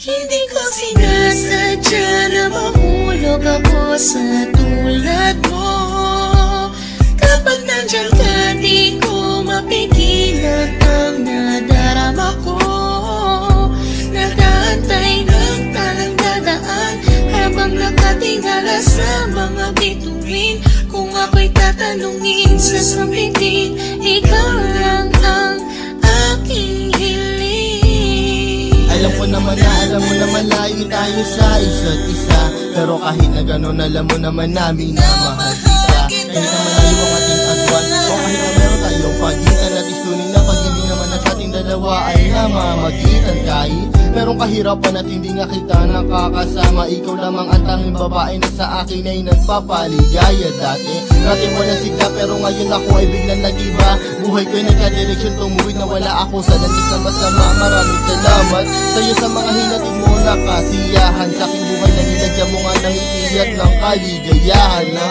Hindi ko sinasadya na mahulog ako sa tulad mo. Kapag nandiyan ka, di ko mapigilan ang nadarama ko. Nag-aantay ng talang dadaan habang nakatingala sa mga bituin. Kung ako'y tatanungin, sasabihin, ikaw lang ang aking hiling. Alam mo naman layo tayo sa isa't isa. Pero kahit na gano'n, alam mo naman namin na mahal kita. Kahit na malayo ang ating agwan, o kahit na meron tayong pagitan, at istunin na pag hindi naman na sa ating dalawa ay namamagitan. Kahit merong kahirapan at hindi nga kita nakakasama, ikaw lamang ang tanging babae na sa akin ay nagpapaligaya. Dati walang sigla pero ngayon ako ay biglang nag-iba. Buhay ko'y nagka-direksyon, tumuwid na wala ako sa langis na masama. Maraming salamat sa'yo sa mga hinatid mo na kasiyahan. Sa aking buhay na nilagyan mo nga ng ngiti at ng kaligayahan na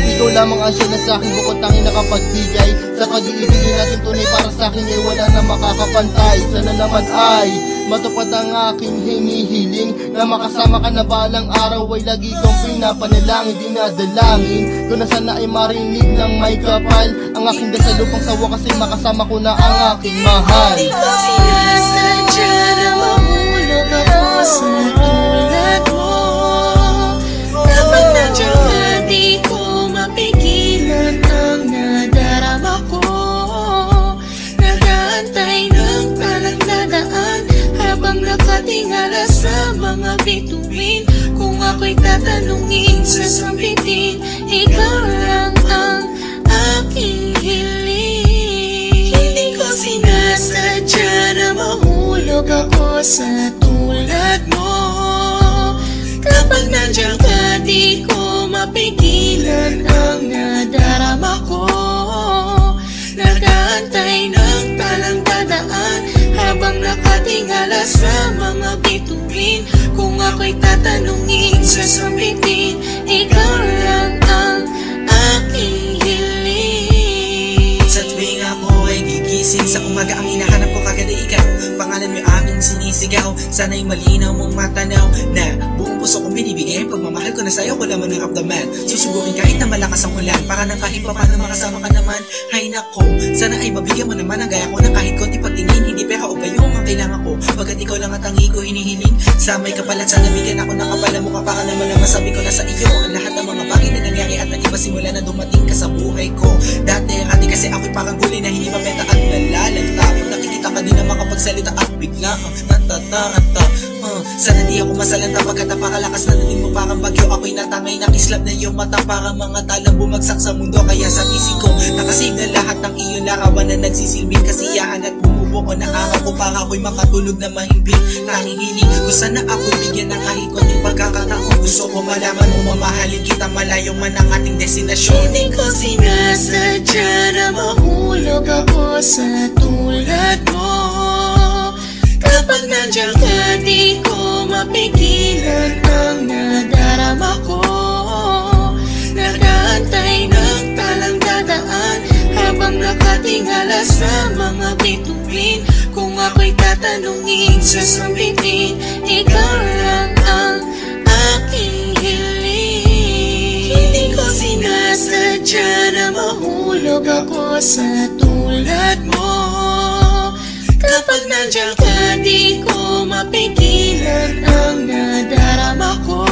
ikaw lamang ang siya na sa akin bukod tanging nakapagbigay. Sa pag-iibigin natin tunay para sa akin ay wala na makakapantay. Sana naman ay matupad ang aking hinihiling, na makasama ka na balang araw ay lagi kong pinapanalangin. Dinadalangin ko na sana ay marinig ng may kapal ang aking dasal upang sa wakas ay makasama ko na ang aking mahal. Hindi ko sinasadya na mahulog ako sa tulad mo. Kapag nandiyan ka, di ko mapigilan ang nadarama ko. Nag-aantay ng talang dadaan habang nakatingala sa mga bituin. Kung ako'y tatanungin, sasabihin, ikaw lang ang aking hiling. Hindi ko sinasadya na mahulog ako sa tulad mo. Kapag nandiyan ka, di ko mapigilan ang nadarama ko. Nag-aantay ng talang dadaan habang nakatingala sa mga bituin. Kung ako'y tatanungin, sasabihin, ikaw lang ang aking hiling. Sa tuwing ako ay gigising sa umaga, ang hinahanap ko kagad ay ikaw. Pangalan mo aking sinisigaw, sana'y malinaw mong matanaw na buong puso kong binibigay. Pagmamahal ko na sa'yo, wala man ng abdaman. Susubukin kahit na malakas ang ulan, para nang kahit pa paano makasama ka naman. Hay nako, sana ay mabigyan mo naman ang gaya ko ng kahit konti pagtingin. Hindi pera o gayo ang kailangan ko, pagkat ikaw lang ang tangi ko hinihiling. Sa may kapalat, sana bigyan ako ng kapala mo, para naman na masabi ko na sa iyo ang lahat ng mga bagay na nangyari at nag-iba simula na dumating ka sa buhay ko. Dati kasi ako'y parang gulay na hindi mabenta at nalalanta. Nakikita ka din na makapagsalita at bigla natataranta. Sana di ako masalanta pagkat napakalakas na dating mo parang bagyo. Ako'y natangay na kislap na iyong mata, parang mga talang bumagsak sa mundo. Kaya sa isip ko nakasave na lahat ng iyong larawan na nagsisilbing kasiyahan at bumubuo na araw ko, para ako'y makatulog na mahimbing. Nangingiling ko sana ako'y bigyan ng kahit konting pagkakataon. Gusto ko malaman mo mamahalin kita malayo man ang ating destinasyon. Hindi ko sinasadya na mahulog ako sa tulad mo. Kapag nandiyan ka, di ko mapigilan ang nadarama ko. Nag-aantay ng talang dadaan habang nakatingala sa mga bituin. Kung ako'y tatanungin, sasabihin, ikaw lang ang aking hiling. Hindi ko sinasadya na mahulog ako sa tulad mo. Kapag nandiyan ka, di ko mapigilan ang nadarama ko.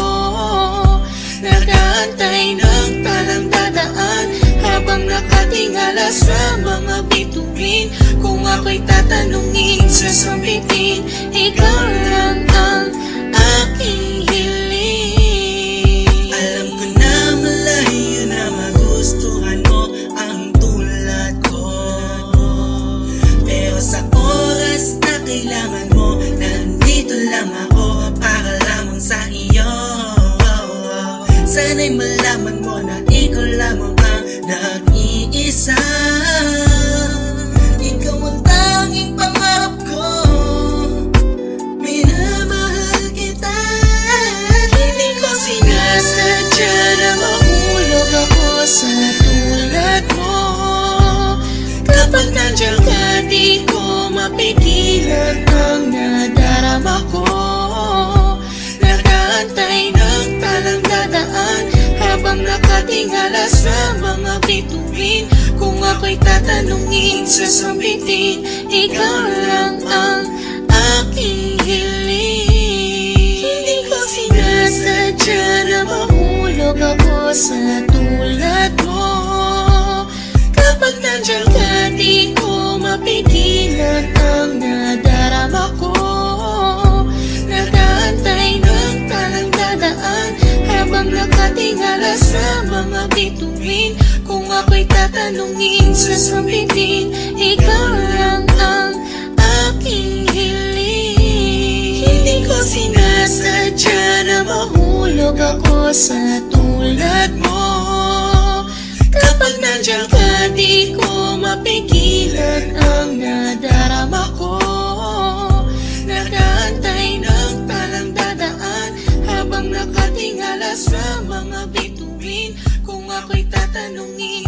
Nag-aantay ng talang dadaan habang nakatingala sa mga bituin. Kung ako'y tatanungin, sasabihin, ikaw lang ang aking hiling. Alam ko na malayo na magustuhan mo ang tulad ko, pero sa oras na kailangan mo, nandito lang ako para lamang sa iyo. Sana'y malaman mo na ikaw lamang ang nag-iisa. Ikaw ang tanging pangarap ko, minamahal kita. Hindi ko sinasadya na mahulog ako sa tulad mo. Kapag nandiyan ka, di ko mapigilan ang nadarama ko. habang nakatingala sa mga bituin. Kung ako'y tatanungin, sasabihin, ikaw lang ang aking hiling. Hindi ko sinasadya na mahulog ako sa tulad mo. Kapag nandiyan ka, di ko mapigilan ang nadarama ko. Nag-aantay ng talang dadaan habang nakatingala sa mga bituin. Kung ako'y tatanungin, sasabihin, ikaw lang ang aking hiling. Hindi ko sinasadya na mahulog ako sa tulad mo. Kapag nandiyan ka, di ko mapigilan ang nadarama ko. Nag-aantay ng talang dadaan habang nakatingala sa mga bituin. Kung ako'y tatanungin,